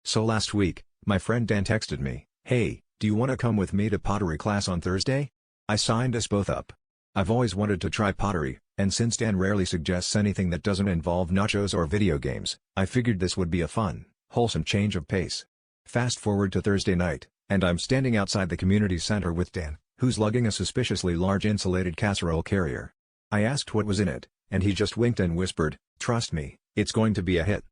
So last week, my friend Dan texted me, "Hey, do you want to come with me to pottery class on Thursday?" I signed us both up. I've always wanted to try pottery, and since Dan rarely suggests anything that doesn't involve nachos or video games, I figured this would be a fun, wholesome change of pace. Fast forward to Thursday night, and I'm standing outside the community center with Dan, who's lugging a suspiciously large insulated casserole carrier. I asked what was in it, and he just winked and whispered, "Trust me, it's going to be a hit."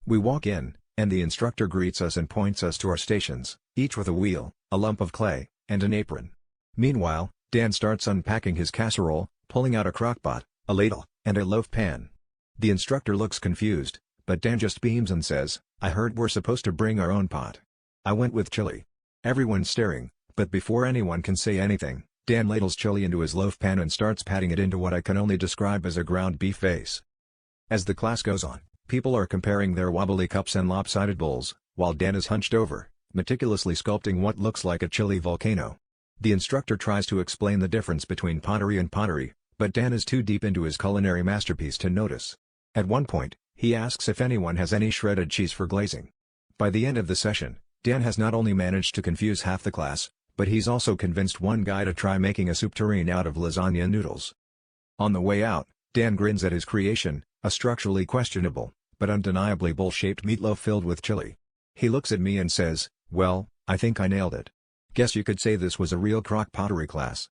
We walk in, and the instructor greets us and points us to our stations, each with a wheel, a lump of clay, and an apron. Meanwhile, Dan starts unpacking his casserole, pulling out a crock-pot, a ladle, and a loaf pan. The instructor looks confused, but Dan just beams and says, "I heard we're supposed to bring our own pot." I went with chili. Everyone's staring, but before anyone can say anything, Dan ladles chili into his loaf pan and starts patting it into what I can only describe as a ground beef vase. As the class goes on, people are comparing their wobbly cups and lopsided bowls, while Dan is hunched over, meticulously sculpting what looks like a chili volcano. The instructor tries to explain the difference between pottery and pottery, but Dan is too deep into his culinary masterpiece to notice. At one point, he asks if anyone has any shredded cheese for glazing. By the end of the session, Dan has not only managed to confuse half the class, but he's also convinced one guy to try making a soup tureen out of lasagna noodles. On the way out, Dan grins at his creation, a structurally questionable, but undeniably bowl-shaped meatloaf filled with chili. He looks at me and says, "Well, I think I nailed it. Guess you could say this was a real crock pottery class."